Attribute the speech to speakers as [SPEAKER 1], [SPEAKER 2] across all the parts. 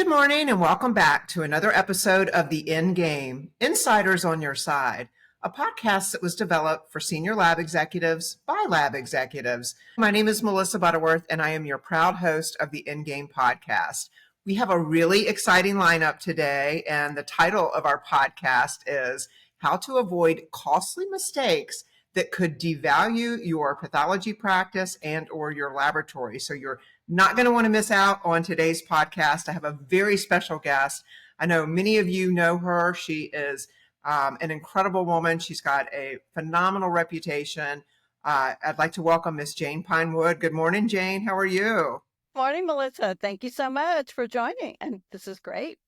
[SPEAKER 1] Good morning and welcome back to another episode of The End Game, Insiders on Your Side, a podcast that was developed for senior lab executives by lab executives. My name is Melissa Butterworth and I am your proud host of the End Game podcast. We have a really exciting lineup today, and the title of our podcast is How to Avoid Costly Mistakes that Could Devalue Your Pathology Practice and or your laboratory. So you're not going to want to miss out on today's podcast. I have a very special guest. I know many of you know her. She is an incredible woman. She's got a phenomenal reputation. I'd like to welcome Miss Jane Pinewood. Good morning, Jane. How are you?
[SPEAKER 2] Morning, Melissa. Thank you so much for joining. And this is great.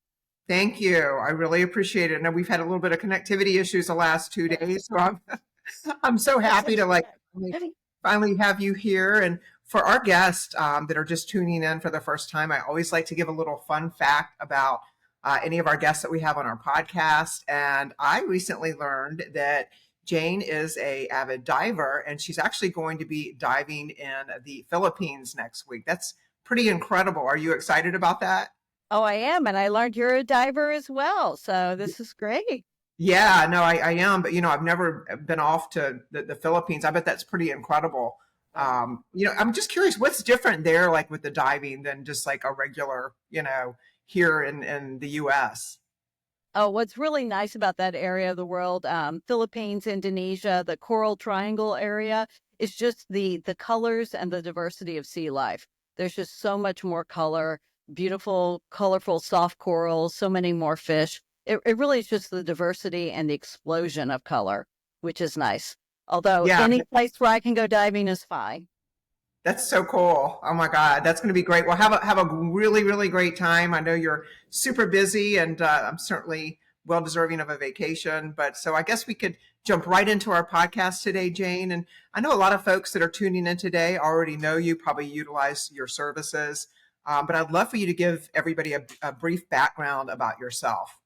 [SPEAKER 1] Thank you. I really appreciate it. Now we've had a little bit of connectivity issues the last 2 days, so I'm so happy to finally have you here. And for our guests that are just tuning in for the first time, I always like to give a little fun fact about any of our guests that we have on our podcast. And I recently learned that Jane is an avid diver, and she's actually going to be diving in the Philippines next week. That's pretty incredible. Are you excited about that?
[SPEAKER 2] Oh, I am. And I learned you're a diver as well. So this is great.
[SPEAKER 1] Yeah, no, I am. But, I've never been off to the Philippines. I bet that's pretty incredible. I'm just curious, what's different there, like with the diving than just like a regular, here in the U.S.?
[SPEAKER 2] Oh, what's really nice about that area of the world, Philippines, Indonesia, the Coral Triangle area, is just the colors and the diversity of sea life. There's just so much more color, beautiful, colorful, soft corals, so many more fish. It really is just the diversity and the explosion of color, which is nice. Although any place where I can go diving is fine.
[SPEAKER 1] That's so cool. Oh my God, that's going to be great. Well, have a really, really great time. I know you're super busy, and I'm certainly well deserving of a vacation. But so I guess we could jump right into our podcast today, Jane. And I know a lot of folks that are tuning in today already know you, probably utilize your services. But I'd love for you to give everybody a brief background about yourself.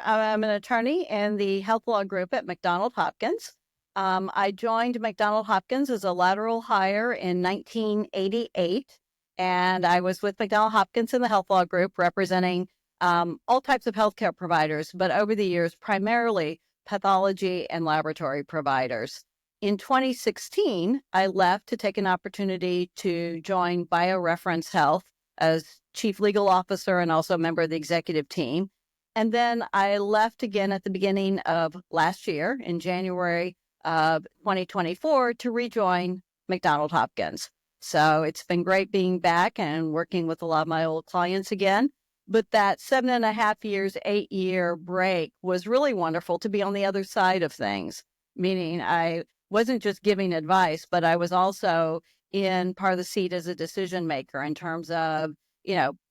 [SPEAKER 2] I'm an attorney in the health law group at McDonald Hopkins. I joined McDonald Hopkins as a lateral hire in 1988, and I was with McDonald Hopkins in the health law group representing all types of healthcare providers, but over the years, primarily pathology and laboratory providers. In 2016, I left to take an opportunity to join BioReference Health as chief legal officer and also a member of the executive team. And then I left again at the beginning of last year in January of 2024 to rejoin McDonald Hopkins. So it's been great being back and working with a lot of my old clients again. But that 7.5 years, 8-year break was really wonderful to be on the other side of things, meaning I wasn't just giving advice, but I was also in part of the seat as a decision maker in terms of,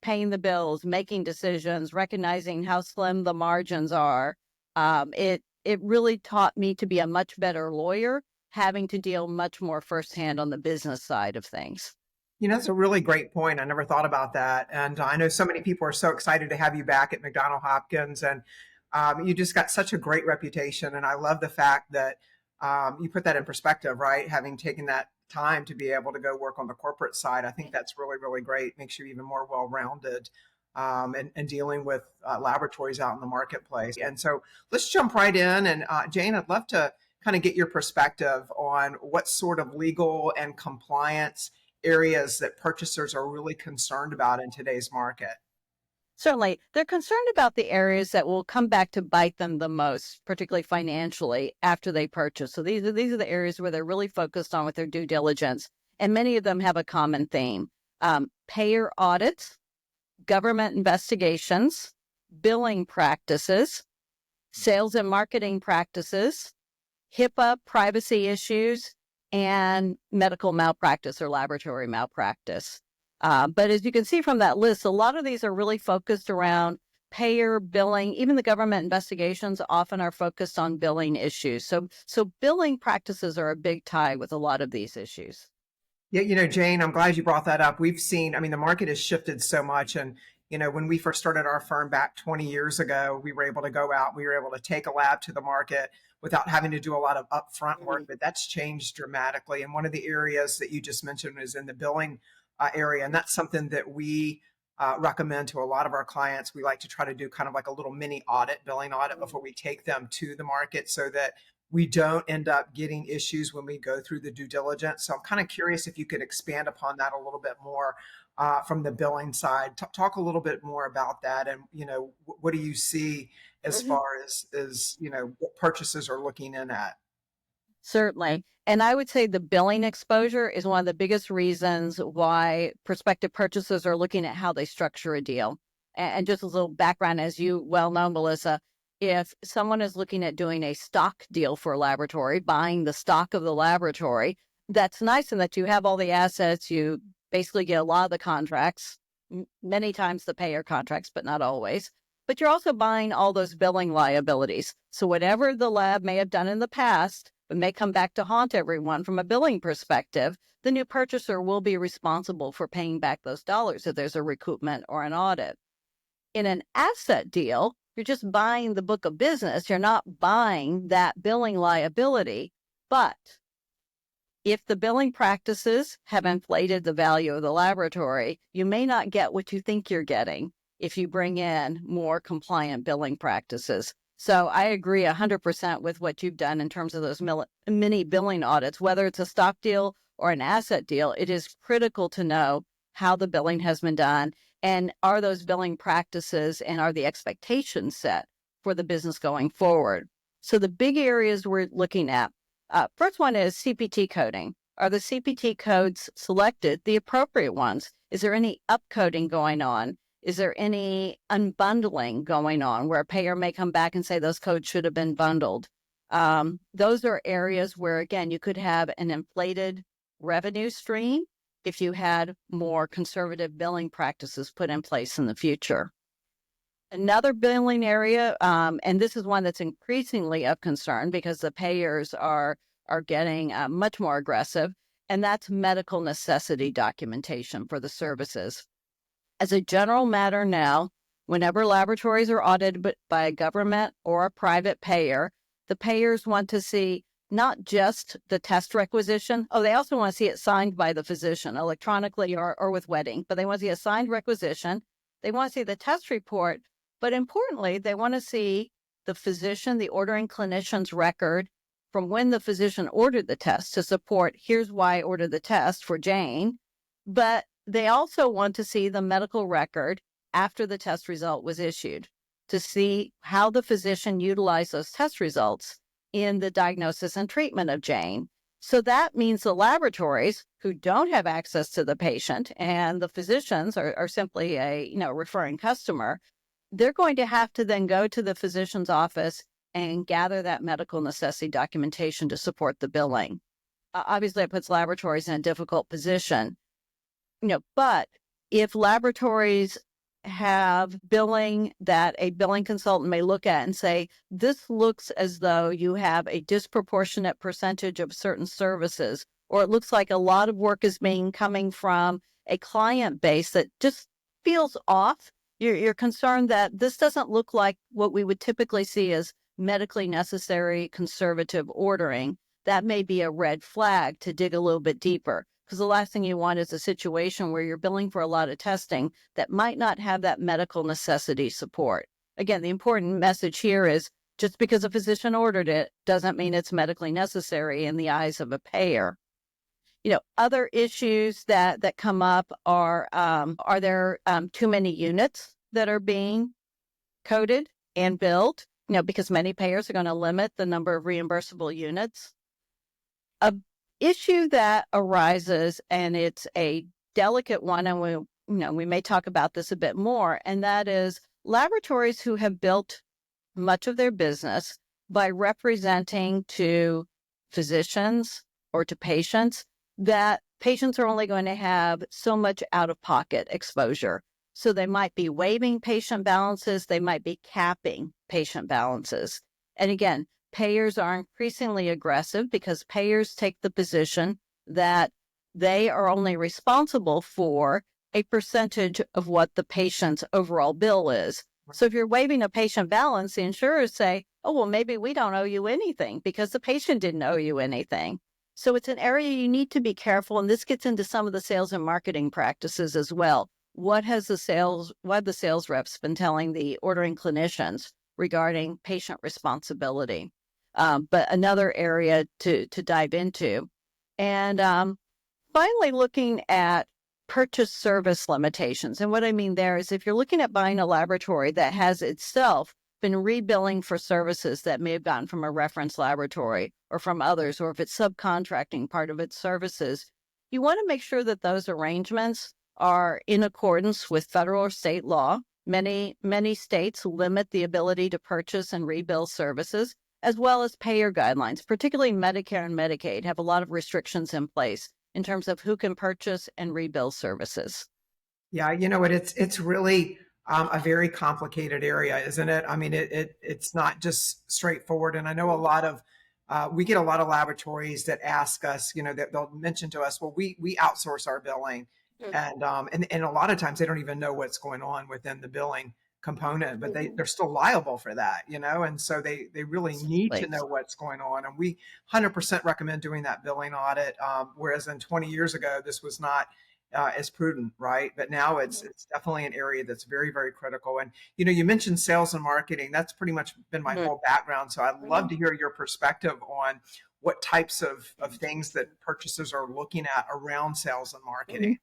[SPEAKER 2] paying the bills, making decisions, recognizing how slim the margins are. It really taught me to be a much better lawyer, having to deal much more firsthand on the business side of things.
[SPEAKER 1] That's a really great point. I never thought about that. And I know so many people are so excited to have you back at McDonald Hopkins. And you just got such a great reputation. And I love the fact that you put that in perspective, right? Having taken that time to be able to go work on the corporate side. I think that's really, really great. Makes you even more well-rounded and dealing with laboratories out in the marketplace. And so let's jump right in. And Jane, I'd love to kind of get your perspective on what sort of legal and compliance areas that purchasers are really concerned about in today's market.
[SPEAKER 2] Certainly, they're concerned about the areas that will come back to bite them the most, particularly financially, after they purchase. So these are the areas where they're really focused on with their due diligence. And many of them have a common theme. Payer audits, government investigations, billing practices, sales and marketing practices, HIPAA privacy issues, and medical malpractice or laboratory malpractice. But as you can see from that list, a lot of these are really focused around payer billing. Even the government investigations often are focused on billing issues. So billing practices are a big tie with a lot of these issues.
[SPEAKER 1] Yeah, Jane, I'm glad you brought that up. We've seen, the market has shifted so much. And, when we first started our firm back 20 years ago, we were able to go out, we were able to take a lab to the market without having to do a lot of upfront work, but that's changed dramatically. And one of the areas that you just mentioned is in the billing area. And that's something that we recommend to a lot of our clients. We like to try to do kind of like a little mini audit, billing audit, before we take them to the market, so that we don't end up getting issues when we go through the due diligence. So I'm kind of curious if you could expand upon that a little bit more, from the billing side. Talk a little bit more about that, and what do you see as
[SPEAKER 2] Mhm.
[SPEAKER 1] far as what purchases are looking in at?
[SPEAKER 2] Certainly. And I would say the billing exposure is one of the biggest reasons why prospective purchasers are looking at how they structure a deal. And just a little background, as you well know, Melissa, if someone is looking at doing a stock deal for a laboratory, buying the stock of the laboratory, that's nice in that you have all the assets. You basically get a lot of the contracts, many times the payer contracts, but not always. But you're also buying all those billing liabilities. So whatever the lab may have done in the past, but may come back to haunt everyone from a billing perspective, the new purchaser will be responsible for paying back those dollars if there's a recoupment or an audit. In an asset deal, you're just buying the book of business. You're not buying that billing liability. But if the billing practices have inflated the value of the laboratory, you may not get what you think you're getting if you bring in more compliant billing practices. So I agree 100% with what you've done in terms of those mini billing audits. Whether it's a stock deal or an asset deal, it is critical to know how the billing has been done, and are those billing practices and are the expectations set for the business going forward. So the big areas we're looking at, first one is CPT coding. Are the CPT codes selected the appropriate ones? Is there any upcoding going on? Is there any unbundling going on where a payer may come back and say those codes should have been bundled? Those are areas where, again, you could have an inflated revenue stream if you had more conservative billing practices put in place in the future. Another billing area, and this is one that's increasingly of concern because the payers are getting much more aggressive, and that's medical necessity documentation for the services. As a general matter now, whenever laboratories are audited by a government or a private payer, the payers want to see not just the test requisition. Oh, they also want to see it signed by the physician electronically or with wedding, but they want to see a signed requisition. They want to see the test report, but importantly, they want to see the physician, the ordering clinician's record from when the physician ordered the test to support, here's why I ordered the test for Jane. But they also want to see the medical record after the test result was issued to see how the physician utilized those test results in the diagnosis and treatment of Jane. So that means the laboratories who don't have access to the patient and the physicians are simply a referring customer, they're going to have to then go to the physician's office and gather that medical necessity documentation to support the billing. Obviously, it puts laboratories in a difficult position. But if laboratories have billing that a billing consultant may look at and say, this looks as though you have a disproportionate percentage of certain services, or it looks like a lot of work is coming from a client base that just feels off, you're concerned that this doesn't look like what we would typically see as medically necessary conservative ordering, that may be a red flag to dig a little bit deeper. Because the last thing you want is a situation where you're billing for a lot of testing that might not have that medical necessity support. Again, the important message here is just because a physician ordered it doesn't mean it's medically necessary in the eyes of a payer. Other issues that come up are there too many units that are being coded and billed? Because many payers are going to limit the number of reimbursable units. A issue that arises, and it's a delicate one, and we may talk about this a bit more, and that is laboratories who have built much of their business by representing to physicians or to patients that patients are only going to have so much out-of-pocket exposure. So they might be waiving patient balances, they might be capping patient balances. And again, payers are increasingly aggressive because payers take the position that they are only responsible for a percentage of what the patient's overall bill is. So if you're waiving a patient balance, the insurers say, oh, well, maybe we don't owe you anything because the patient didn't owe you anything. So it's an area you need to be careful. And this gets into some of the sales and marketing practices as well. what have the sales reps been telling the ordering clinicians regarding patient responsibility? But another area to dive into. And finally, looking at purchase service limitations. And what I mean there is if you're looking at buying a laboratory that has itself been rebilling for services that may have gotten from a reference laboratory or from others, or if it's subcontracting part of its services, you want to make sure that those arrangements are in accordance with federal or state law. Many states limit the ability to purchase and rebill services, as well as payer guidelines, particularly Medicare and Medicaid, have a lot of restrictions in place in terms of who can purchase and rebill services.
[SPEAKER 1] Yeah, you know what? It's really a very complicated area, isn't it? I mean, it's not just straightforward. And I know a lot of we get a lot of laboratories that ask us, you know, that they'll mention to us, well, we outsource our billing, and a lot of times they don't even know what's going on within the billing component, but they're still liable for that, you know, and so they really need to know what's going on. And we 100% recommend doing that billing audit. Whereas in 20 years ago, this was not as prudent, right? But now it's definitely an area that's very, very critical. And you know, you mentioned sales and marketing. That's pretty much been my whole background. So I'd love to hear your perspective on what types of things that purchasers are looking at around sales and marketing.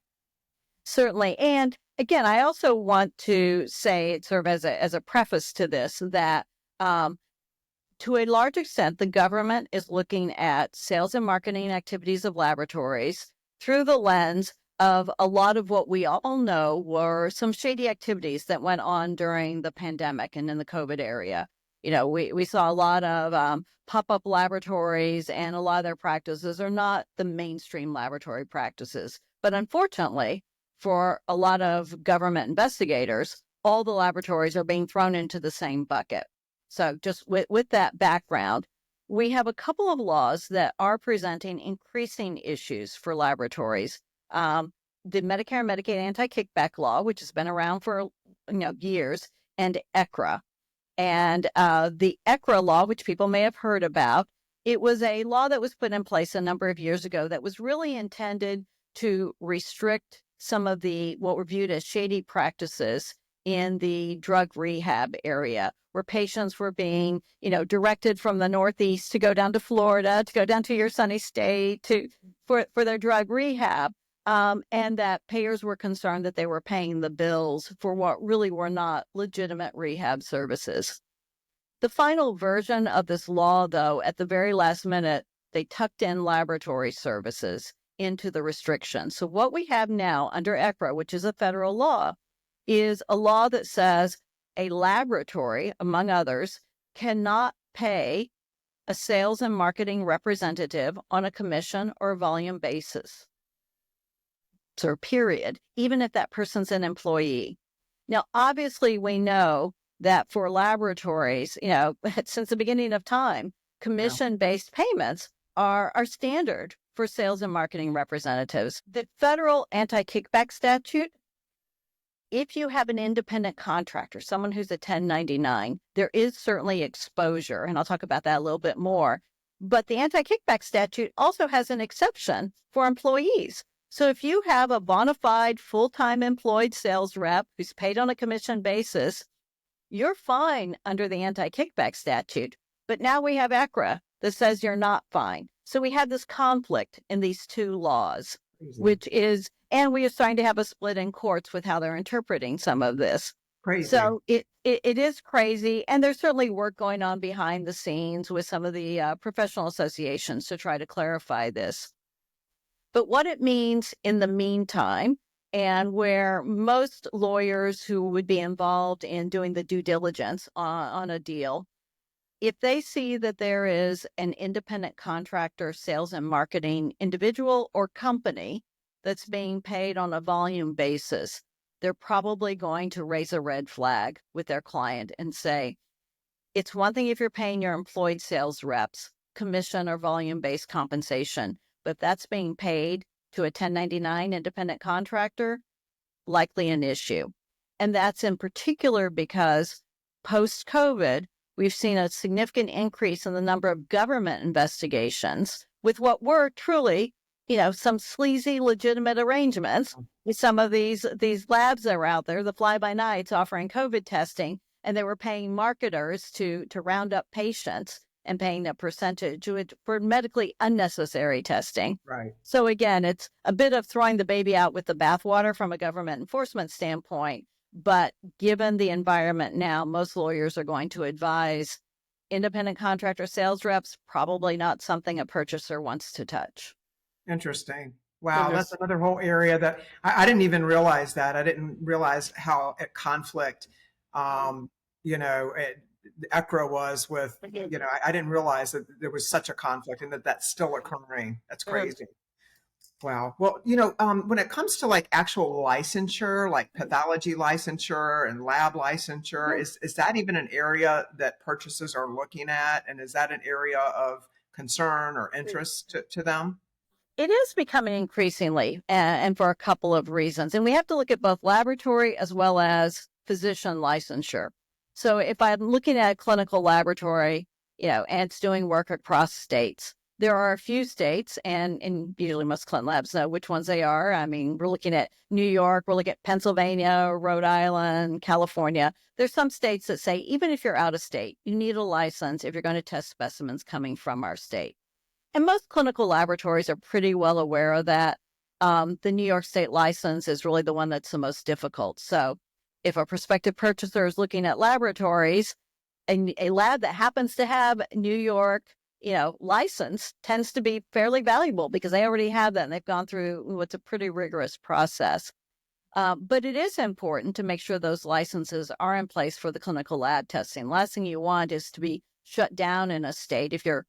[SPEAKER 2] Certainly. And again, I also want to say, sort of as a preface to this, that to a large extent, the government is looking at sales and marketing activities of laboratories through the lens of a lot of what we all know were some shady activities that went on during the pandemic and in the COVID area. You know, we saw a lot of pop-up laboratories, and a lot of their practices are not the mainstream laboratory practices. But unfortunately, for a lot of government investigators, all the laboratories are being thrown into the same bucket. So just with that background, we have a couple of laws that are presenting increasing issues for laboratories. The Medicare and Medicaid anti-kickback law, which has been around for years, and ECRA. And the ECRA law, which people may have heard about, it was a law that was put in place a number of years ago that was really intended to restrict some of the what were viewed as shady practices in the drug rehab area, where patients were being, directed from the Northeast to go down to Florida, to go down to your sunny state for their drug rehab. And that payers were concerned that they were paying the bills for what really were not legitimate rehab services. The final version of this law, though, at the very last minute, they tucked in laboratory services into the restrictions. So what we have now under ECRA, which is a federal law, is a law that says a laboratory, among others, cannot pay a sales and marketing representative on a commission or volume basis. So period, even if that person's an employee. Now, obviously, we know that for laboratories, since the beginning of time, commission-based payments are standard for sales and marketing representatives. The federal anti-kickback statute, if you have an independent contractor, someone who's a 1099, there is certainly exposure, and I'll talk about that a little bit more. But the anti-kickback statute also has an exception for employees. So if you have a bona fide full-time employed sales rep who's paid on a commission basis, you're fine under the anti-kickback statute. But now we have ECRA that says you're not fine. So we have this conflict in these two laws, and we are starting to have a split in courts with how they're interpreting some of this.
[SPEAKER 1] Crazy.
[SPEAKER 2] So it is crazy. And there's certainly work going on behind the scenes with some of the professional associations to try to clarify this. But what it means in the meantime, and where most lawyers who would be involved in doing the due diligence on a deal, if they see that there is an independent contractor, sales and marketing individual or company that's being paid on a volume basis, they're probably going to raise a red flag with their client and say, it's one thing if you're paying your employed sales reps commission or volume-based compensation, but if that's being paid to a 1099 independent contractor, likely an issue. And that's in particular because post-COVID, we've seen a significant increase in the number of government investigations with what were truly some sleazy legitimate arrangements with some of these labs that were out there, the fly-by-nights offering COVID testing, and they were paying marketers to round up patients and paying a percentage for medically unnecessary testing.
[SPEAKER 1] Right.
[SPEAKER 2] So again, it's a bit of throwing the baby out with the bathwater from a government enforcement standpoint. But given the environment now, most lawyers are going to advise independent contractor sales reps, probably not something a purchaser wants to touch.
[SPEAKER 1] Interesting.
[SPEAKER 2] So
[SPEAKER 1] Wow, that's
[SPEAKER 2] there's
[SPEAKER 1] another whole area that I didn't even realize that. I didn't realize how at conflict, you know, ECRA was with, you know, I didn't realize that there was such a conflict and that that's still occurring. That's crazy. Wow. Well, you know, when it comes to like actual licensure, like pathology licensure and lab licensure, is that even an area that purchasers are looking at? And is that an area of concern or interest to them?
[SPEAKER 2] It is becoming increasingly, and for a couple of reasons. And we have to look at both laboratory as well as physician licensure. So if I'm looking at a clinical laboratory, and it's doing work across states, there are a few states, and usually most clinical labs know which ones they are. I mean, we're looking at New York, we're looking at Pennsylvania, Rhode Island, California. There's some states that say, even if you're out of state, you need a license if you're going to test specimens coming from our state. And most clinical laboratories are pretty well aware of that. The New York State license is really the one that's the most difficult. So if a prospective purchaser is looking at laboratories, and a lab that happens to have New York, license tends to be fairly valuable because they already have that and they've gone through what's a pretty rigorous process. But it is important to make sure those licenses are in place for the clinical lab testing. Last thing you want is to be shut down in a state if you're,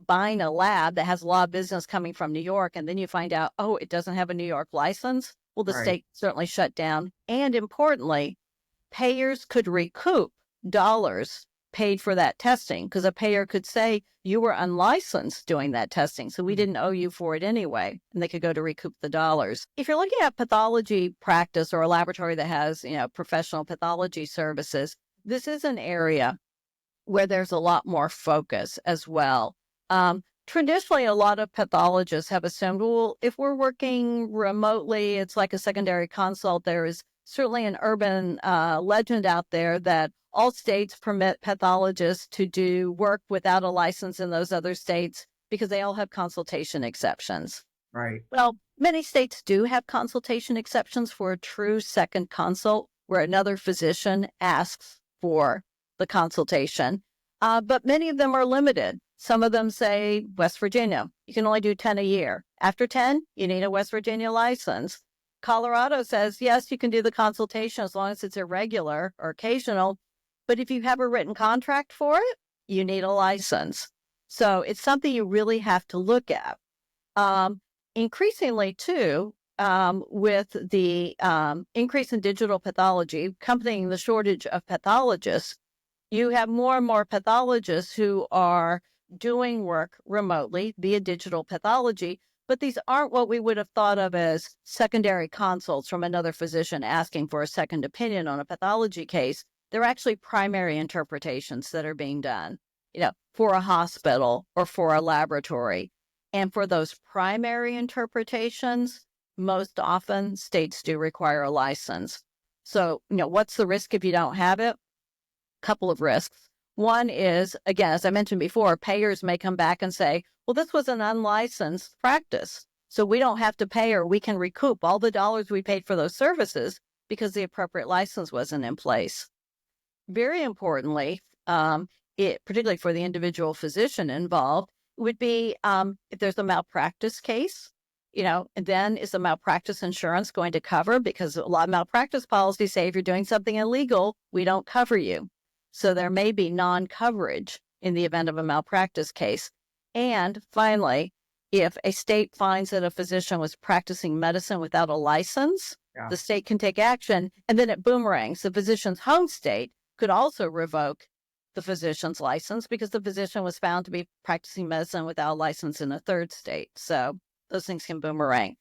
[SPEAKER 2] buying a lab that has a lot of business coming from New York, and then you find out, oh, it doesn't have a New York license. Well, the
[SPEAKER 1] Right.
[SPEAKER 2] state certainly shut down. And importantly, payers could recoup dollars paid for that testing because a payer could say you were unlicensed doing that testing, so we didn't owe you for it anyway, and they could go to recoup the dollars. If you're looking at pathology practice or a laboratory that has, professional pathology services, this is an area where there's a lot more focus as well. Traditionally, a lot of pathologists have assumed, well, if we're working remotely, it's like a secondary consult. There is certainly an urban legend out there that all states permit pathologists to do work without a license in those other states because they all have consultation exceptions.
[SPEAKER 1] Right.
[SPEAKER 2] Well, many states do have consultation exceptions for a true second consult where another physician asks for the consultation. But many of them are limited. Some of them say West Virginia, you can only do 10 a year. After 10, you need a West Virginia license. Colorado says, yes, you can do the consultation as long as it's irregular or occasional. But if you have a written contract for it, you need a license. So it's something you really have to look at. Increasingly, too, with the increase in digital pathology, accompanying the shortage of pathologists, you have more and more pathologists who are doing work remotely via digital pathology, but these aren't what we would have thought of as secondary consults from another physician asking for a second opinion on a pathology case. They're actually primary interpretations that are being done, for a hospital or for a laboratory. And for those primary interpretations, most often states do require a license. So, what's the risk if you don't have it? Couple of risks. One is, again, as I mentioned before, payers may come back and say, well, this was an unlicensed practice, so we don't have to pay, or we can recoup all the dollars we paid for those services because the appropriate license wasn't in place. Very importantly, particularly for the individual physician involved, would be if there's a malpractice case, and then is the malpractice insurance going to cover? Because a lot of malpractice policies say if you're doing something illegal, we don't cover you. So there may be non-coverage in the event of a malpractice case. And finally, if a state finds that a physician was practicing medicine without a license, the state can take action, and then it boomerangs. The physician's home state could also revoke the physician's license because the physician was found to be practicing medicine without a license in a third state. So those things can boomerang.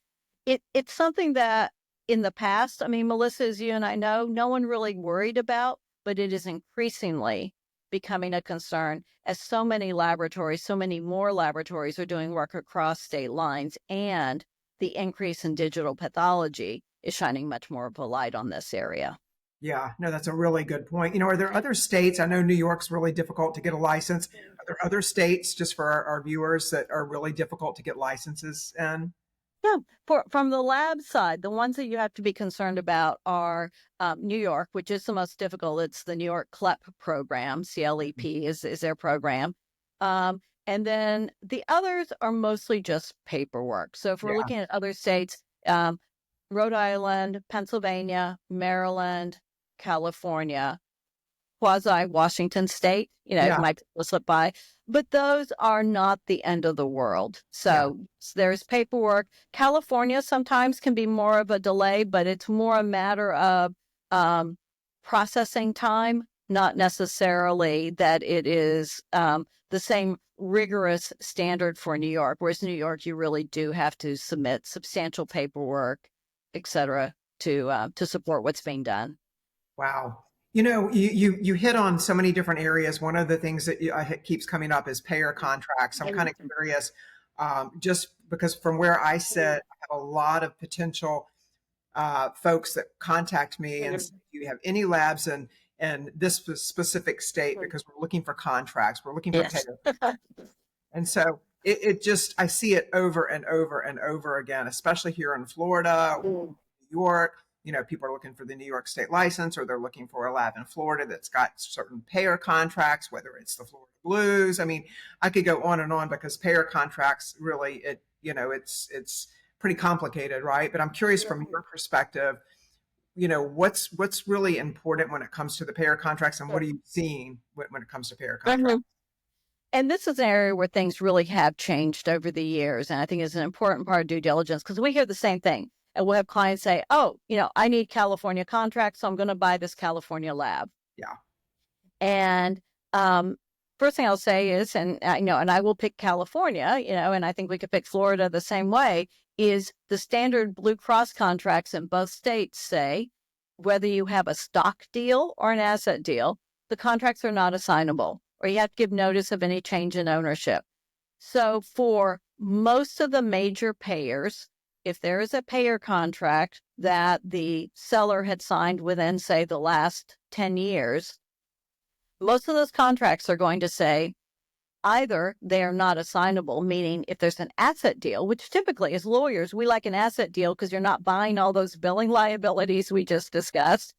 [SPEAKER 2] It's something that in the past, I mean, Melissa, as you and I know, no one really worried about, but it is increasingly becoming a concern as so many laboratories, so many more laboratories are doing work across state lines, and the increase in digital pathology is shining much more of a light on this area.
[SPEAKER 1] Yeah, no, that's a really good point. Are there other states? I know New York's really difficult to get a license. Are there other states, just for our viewers, that are really difficult to get licenses in?
[SPEAKER 2] Yeah, from the lab side, the ones that you have to be concerned about are New York, which is the most difficult. It's the New York CLEP program. CLEP is their program. And then the others are mostly just paperwork. So if we're
[SPEAKER 1] Yeah,
[SPEAKER 2] looking at other states, Rhode Island, Pennsylvania, Maryland, California, quasi Washington state,
[SPEAKER 1] yeah,
[SPEAKER 2] might slip by, but those are not the end of the world.
[SPEAKER 1] yeah,
[SPEAKER 2] So there's paperwork. California sometimes can be more of a delay, but it's more a matter of um, processing time, not necessarily that it is the same rigorous standard for New York. Whereas New York, you really do have to submit substantial paperwork, et cetera, to support what's being done.
[SPEAKER 1] Wow. You hit on so many different areas. One of the things that keeps coming up is payer contracts. I'm kind of curious, just because from where I sit, I have a lot of potential folks that contact me and say, do you have any labs in this specific state? Because we're looking for contracts, we're looking for
[SPEAKER 2] Yes.
[SPEAKER 1] payer. And so it just, I see it over and over and over again, especially here in Florida, New York. People are looking for the New York state license, or they're looking for a lab in Florida that's got certain payer contracts, whether it's the Florida Blues. I mean, I could go on and on, because payer contracts really, it's pretty complicated, right? But I'm curious, from your perspective, what's really important when it comes to the payer contracts, and what are you seeing when it comes to payer contracts?
[SPEAKER 2] And this is an area where things really have changed over the years. And I think it's an important part of due diligence, because we hear the same thing. And we'll have clients say, oh, I need California contracts, so I'm going to buy this California lab.
[SPEAKER 1] Yeah,
[SPEAKER 2] And first thing I'll say is, and I will pick California, and I think we could pick Florida the same way, is the standard Blue Cross contracts in both states say, whether you have a stock deal or an asset deal, the contracts are not assignable, or you have to give notice of any change in ownership. So for most of the major payers, if there is a payer contract that the seller had signed within, say, the last 10 years, most of those contracts are going to say either they are not assignable, meaning if there's an asset deal, which typically as lawyers, we like an asset deal because you're not buying all those billing liabilities we just discussed.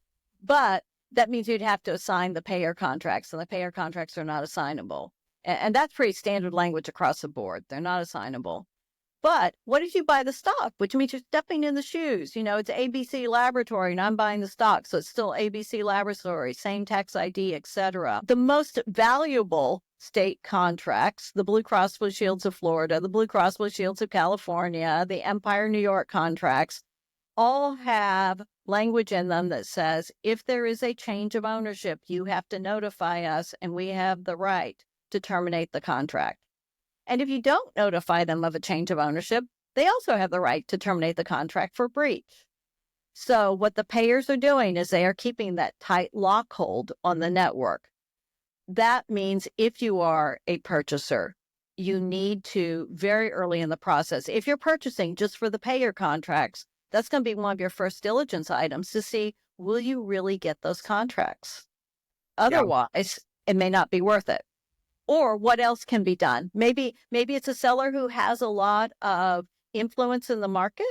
[SPEAKER 2] But that means you'd have to assign the payer contracts, and the payer contracts are not assignable. And that's pretty standard language across the board. They're not assignable. But what if you buy the stock, which means you're stepping in the shoes? It's ABC Laboratory and I'm buying the stock. So it's still ABC Laboratory, same tax ID, et cetera. The most valuable state contracts, the Blue Cross Blue Shields of Florida, the Blue Cross Blue Shields of California, the Empire New York contracts, all have language in them that says, if there is a change of ownership, you have to notify us and we have the right to terminate the contract. And if you don't notify them of a change of ownership, they also have the right to terminate the contract for breach. So what the payers are doing is they are keeping that tight lock hold on the network. That means if you are a purchaser, you need to, very early in the process, if you're purchasing just for the payer contracts, that's going to be one of your first diligence items to see, will you really get those contracts?
[SPEAKER 1] yeah,
[SPEAKER 2] Otherwise, it may not be worth it. Or what else can be done? Maybe it's a seller who has a lot of influence in the market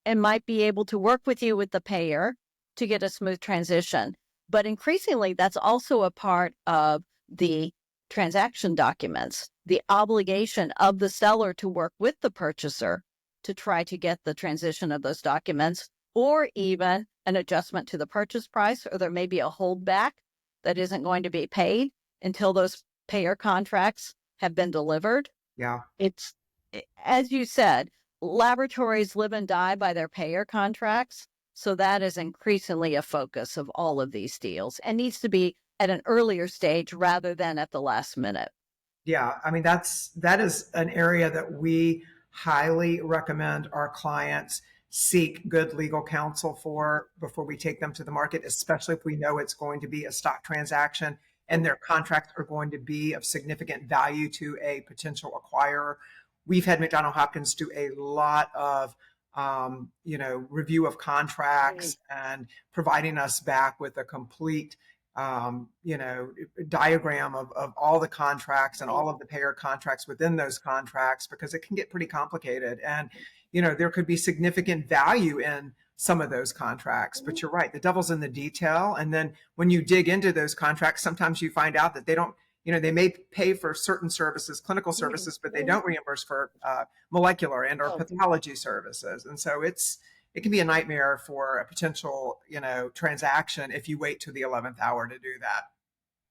[SPEAKER 2] and might be able to work with you with the payer to get a smooth transition. But increasingly, that's also a part of the transaction documents, the obligation of the seller to work with the purchaser to try to get the transition of those documents, or even an adjustment to the purchase price, or there may be a holdback that isn't going to be paid until those payer contracts have been delivered.
[SPEAKER 1] yeah.
[SPEAKER 2] It's, as you said, laboratories live and die by their payer contracts. So that is increasingly a focus of all of these deals, and needs to be at an earlier stage rather than at the last minute.
[SPEAKER 1] Yeah, I mean, that is an area that we highly recommend our clients seek good legal counsel for before we take them to the market, especially if we know it's going to be a stock transaction. and their contracts are going to be of significant value to a potential acquirer. We've had McDonald Hopkins do a lot of review of contracts and providing us back with a complete diagram of all the contracts and all of the payer contracts within those contracts, because it can get pretty complicated. And, there could be significant value in some of those contracts, but you're right, the devil's in the detail. And then when you dig into those contracts, sometimes you find out that they don't, they may pay for certain services, clinical services, but they don't reimburse for molecular and or pathology services. And so it can be a nightmare for a potential, transaction if you wait to the 11th hour to do that.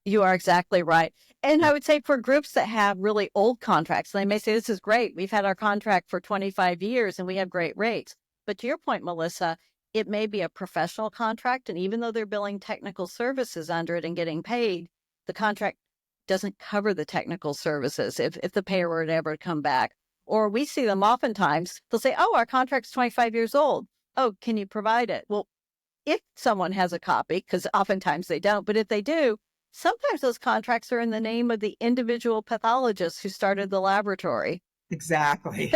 [SPEAKER 2] You are exactly right. And I would say for groups that have really old contracts, they may say, this is great. We've had our contract for 25 years and we have great rates. But to your point, Melissa, it may be a professional contract. And even though they're billing technical services under it and getting paid, the contract doesn't cover the technical services if the payer were to ever come back. Or we see them oftentimes, they'll say, oh, our contract's 25 years old. Oh, can you provide it? Well, if someone has a copy, because oftentimes they don't, but if they do, sometimes those contracts are in the name of the individual pathologist who started the laboratory.
[SPEAKER 1] Exactly.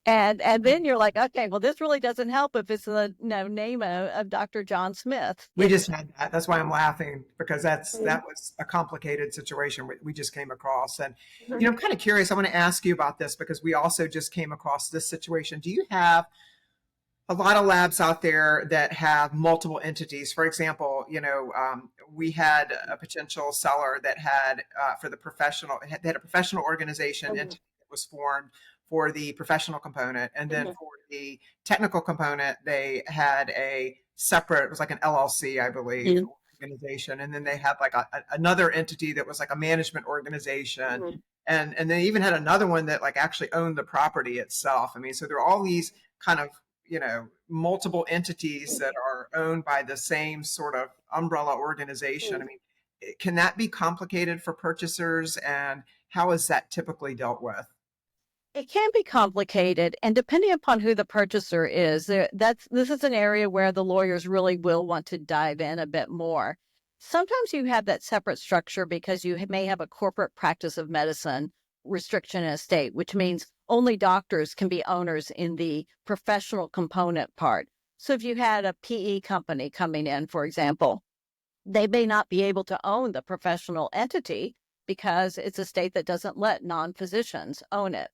[SPEAKER 2] and then you're like, okay, well, this really doesn't help if it's the name of Dr. John Smith.
[SPEAKER 1] We just had that. That's why I'm laughing, because that was a complicated situation we just came across. And, I'm kind of curious. I want to ask you about this because we also just came across this situation. Do you have a lot of labs out there that have multiple entities? For example, we had a potential seller that had for the professional, they had a professional organization entity that was formed for the professional component. And then for the technical component, they had a separate, it was like an LLC, I believe, organization. And then they had like another entity that was like a management organization. And they even had another one that like actually owned the property itself. I mean, so there are all these kind of multiple entities that are owned by the same sort of umbrella organization. I mean, can that be complicated for purchasers, and how is that typically dealt with?
[SPEAKER 2] It can be complicated, and depending upon who the purchaser is, this is an area where the lawyers really will want to dive in a bit more. Sometimes you have that separate structure because you may have a corporate practice of medicine restriction in a state, which means only doctors can be owners in the professional component part. So if you had a PE company coming in, for example, they may not be able to own the professional entity because it's a state that doesn't let non-physicians own it.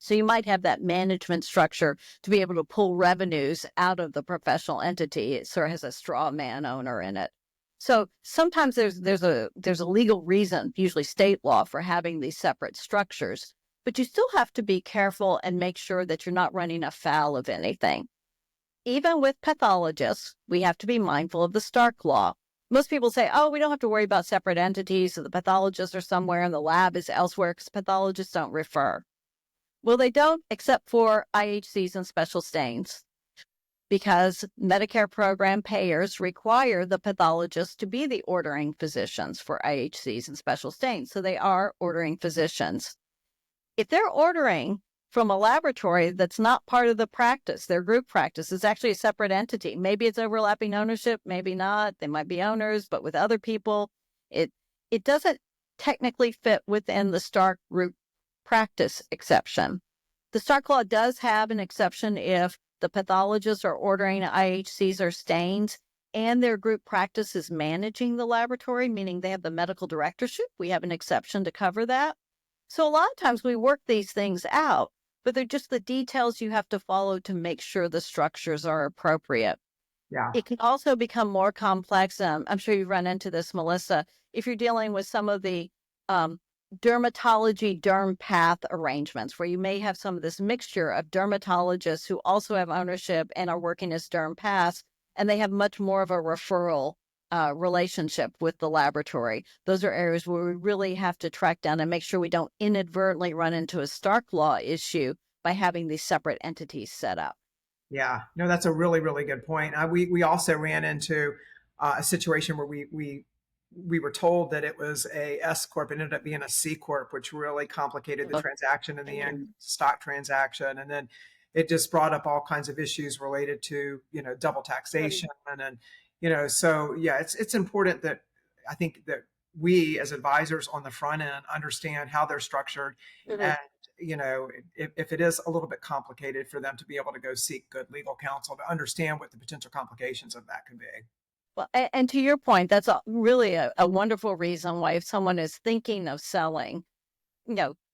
[SPEAKER 2] So you might have that management structure to be able to pull revenues out of the professional entity. It sort of has a straw man owner in it. So sometimes there's a legal reason, usually state law, for having these separate structures, but you still have to be careful and make sure that you're not running afoul of anything. Even with pathologists, we have to be mindful of the Stark law. Most people say, oh, we don't have to worry about separate entities, so the pathologists are somewhere and the lab is elsewhere because pathologists don't refer. Well, they don't, except for IHCs and special stains, because Medicare program payers require the pathologists to be the ordering physicians for IHCs and special stains. So they are ordering physicians. If they're ordering from a laboratory that's not part of the practice, their group practice is actually a separate entity. Maybe it's overlapping ownership, maybe not. They might be owners, but with other people. It doesn't technically fit within the Stark group practice exception. The Stark law does have an exception if the pathologists are ordering IHCs or stains and their group practice is managing the laboratory, meaning they have the medical directorship. We have an exception to cover that. So a lot of times we work these things out, but they're just the details you have to follow to make sure the structures are appropriate.
[SPEAKER 1] Yeah.
[SPEAKER 2] It can also become more complex. I'm sure you've run into this, Melissa, if you're dealing with some of the dermatology derm path arrangements where you may have some of this mixture of dermatologists who also have ownership and are working as derm paths, and they have much more of a referral relationship with the laboratory. Those are areas where we really have to track down and make sure we don't inadvertently run into a Stark law issue by having these separate entities set up.
[SPEAKER 1] Yeah, no, that's a really, really good point. We also ran into a situation where we were told that it was a S corp. It ended up being a C corp, which really complicated the transaction in the end, stock transaction, and then it just brought up all kinds of issues related to double taxation and so yeah, it's important that I think that we as advisors on the front end understand how they're structured,
[SPEAKER 2] Mhm.
[SPEAKER 1] and if it is a little bit complicated, for them to be able to go seek good legal counsel to understand what the potential complications of that could be.
[SPEAKER 2] Well, and to your point, that's really a wonderful reason why if someone is thinking of selling,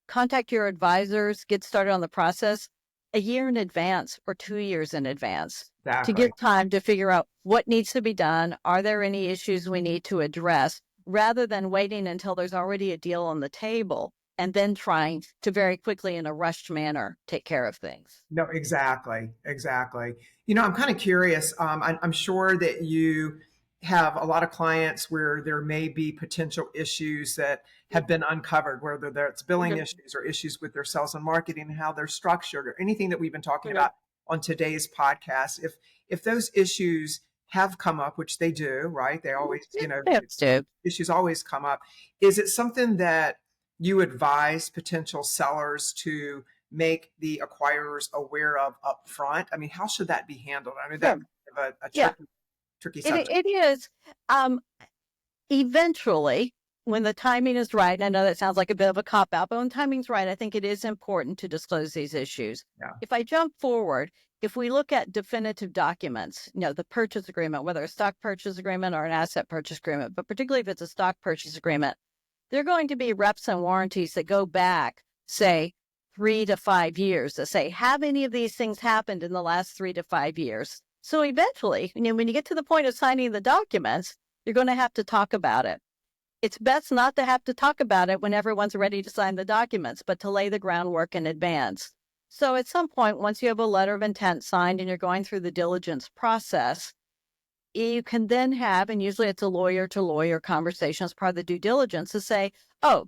[SPEAKER 2] contact your advisors, get started on the process a year in advance or 2 years in advance to
[SPEAKER 1] Exactly.
[SPEAKER 2] give time to figure out what needs to be done. Are there any issues we need to address rather than waiting until there's already a deal on the table and then trying to very quickly in a rushed manner take care of things.
[SPEAKER 1] No, exactly, exactly. I'm kind of curious. I'm sure that you have a lot of clients where there may be potential issues that have been uncovered, whether that's billing
[SPEAKER 2] Mhm.
[SPEAKER 1] issues or issues with their sales and marketing and how they're structured, or anything that we've been talking
[SPEAKER 2] Mhm.
[SPEAKER 1] about on today's podcast. If those issues have come up, which they do, right? They always,
[SPEAKER 2] Yes, dude.
[SPEAKER 1] issues always come up. Is it something that you advise potential sellers to make the acquirers aware of upfront? I mean, how should that be handled? I know that's
[SPEAKER 2] Sure.
[SPEAKER 1] kind of a
[SPEAKER 2] Yeah,
[SPEAKER 1] tricky
[SPEAKER 2] it,
[SPEAKER 1] subject.
[SPEAKER 2] it is. Um, Eventually, when the timing is right, I know that sounds like a bit of a cop out, but when timing's right, I think it is important to disclose these issues.
[SPEAKER 1] Yeah.
[SPEAKER 2] If I jump forward, if we look at definitive documents, the purchase agreement, whether a stock purchase agreement or an asset purchase agreement, but particularly if it's a stock purchase agreement, there are going to be reps and warranties that go back, say, 3 to 5 years that say, have any of these things happened in the last 3 to 5 years? So eventually, when you get to the point of signing the documents, you're going to have to talk about it. It's best not to have to talk about it when everyone's ready to sign the documents, but to lay the groundwork in advance. So at some point, once you have a letter of intent signed and you're going through the diligence process, you can then have, and usually it's a lawyer to lawyer conversation as part of the due diligence, to say, oh,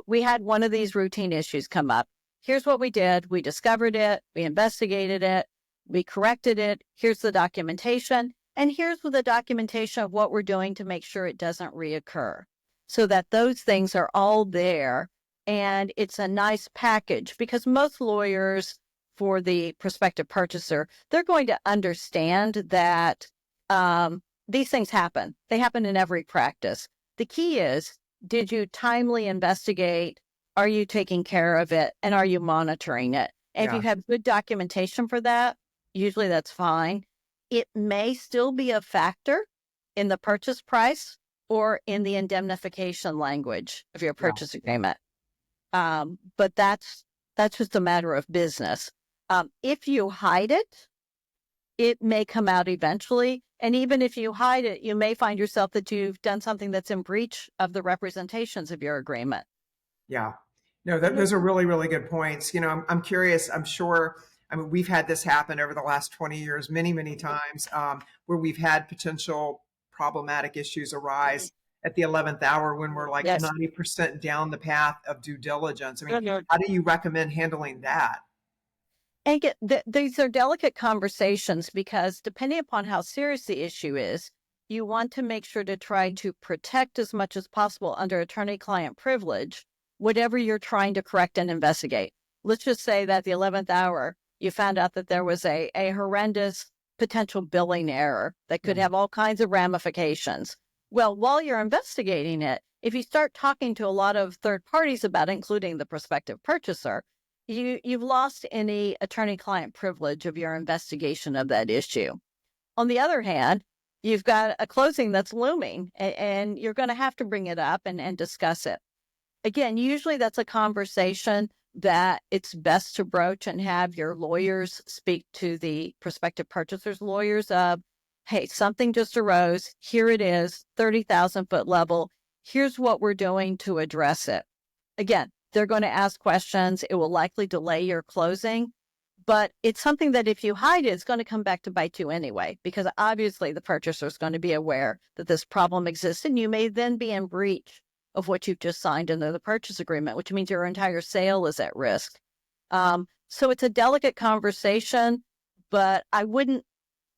[SPEAKER 2] we had one of these routine issues come up. Here's what we did. We discovered it. We investigated it. We corrected it. Here's the documentation. And here's the documentation of what we're doing to make sure it doesn't reoccur, so that those things are all there. And it's a nice package, because most lawyers for the prospective purchaser, they're going to understand that these things happen. They happen in every practice. The key is, did you timely investigate? Are you taking care of it? And are you monitoring it? And if
[SPEAKER 1] Yeah.
[SPEAKER 2] you have good documentation for that, usually that's fine. It may still be a factor in the purchase price or in the indemnification language of your
[SPEAKER 1] Yeah.
[SPEAKER 2] purchase agreement. But that's just a matter of business. If you hide it, it may come out eventually. And even if you hide it, you may find yourself that you've done something that's in breach of the representations of your agreement.
[SPEAKER 1] Yeah. No,
[SPEAKER 2] Mhm.
[SPEAKER 1] those are really, really good points. I'm curious. I'm sure. I mean, we've had this happen over the last 20 years, many, many times, where we've had potential problematic issues arise at the 11th hour when we're like
[SPEAKER 2] Yes.
[SPEAKER 1] 90% down the path of due diligence. I mean,
[SPEAKER 2] Mhm.
[SPEAKER 1] how do you recommend handling that?
[SPEAKER 2] And these are delicate conversations, because depending upon how serious the issue is, you want to make sure to try to protect as much as possible under attorney-client privilege, whatever you're trying to correct and investigate. Let's just say that the 11th hour, you found out that there was a horrendous potential billing error that could
[SPEAKER 1] Yeah.
[SPEAKER 2] have all kinds of ramifications. Well, while you're investigating it, if you start talking to a lot of third parties about it, including the prospective purchaser, you've lost any attorney-client privilege of your investigation of that issue. On the other hand, you've got a closing that's looming, and you're going to have to bring it up and discuss it. Again, usually that's a conversation that it's best to broach and have your lawyers speak to the prospective purchaser's lawyers of, hey, something just arose. Here it is, 30,000-foot level. Here's what we're doing to address it. Again, they're going to ask questions. It will likely delay your closing, but it's something that if you hide it, it's going to come back to bite you anyway, because obviously the purchaser is going to be aware that this problem exists, and you may then be in breach of what you've just signed under the purchase agreement, which means your entire sale is at risk. So it's a delicate conversation, but I would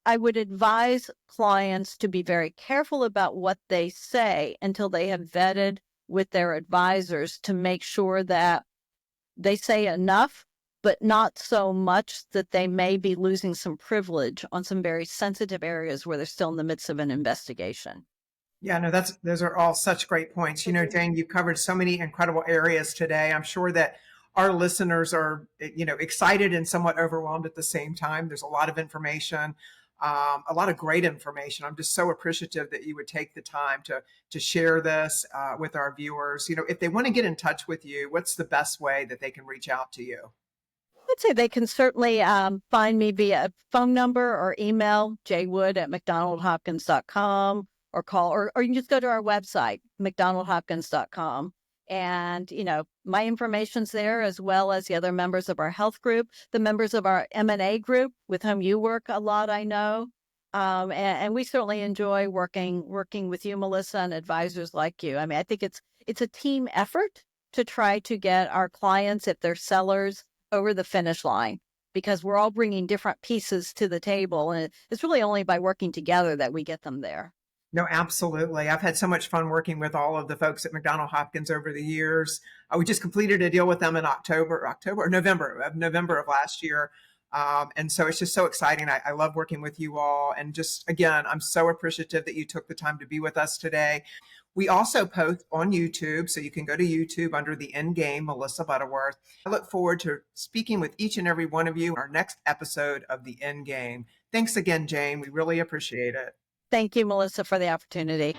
[SPEAKER 2] advise clients to be very careful about what they say until they have vetted with their advisors to make sure that they say enough, but not so much that they may be losing some privilege on some very sensitive areas where they're still in the midst of an investigation.
[SPEAKER 1] Yeah, no, those are all such great points. You know, Jane, you've covered so many incredible areas today. I'm sure that our listeners are, excited and somewhat overwhelmed at the same time. There's a lot of information, a lot of great information. I'm just so appreciative that you would take the time to share this with our viewers. You know, if they want to get in touch with you, what's the best way that they can reach out to you?
[SPEAKER 2] I'd say they can certainly find me via phone number or email, jwood@mcdonaldhopkins.com, or call, or you can just go to our website, mcdonaldhopkins.com. And, my information's there, as well as the other members of our health group, the members of our M&A group with whom you work a lot, I know. And we certainly enjoy working with you, Melissa, and advisors like you. I mean, I think it's a team effort to try to get our clients, if they're sellers, over the finish line, because we're all bringing different pieces to the table. And it's really only by working together that we get them there.
[SPEAKER 1] No, absolutely. I've had so much fun working with all of the folks at McDonald Hopkins over the years. We just completed a deal with them in November of last year. And so it's just so exciting. I love working with you all. And just again, I'm so appreciative that you took the time to be with us today. We also post on YouTube, so you can go to YouTube under the End Game, Melissa Butterworth. I look forward to speaking with each and every one of you in our next episode of the End Game. Thanks again, Jane. We really appreciate it.
[SPEAKER 2] Thank you, Melissa, for the opportunity.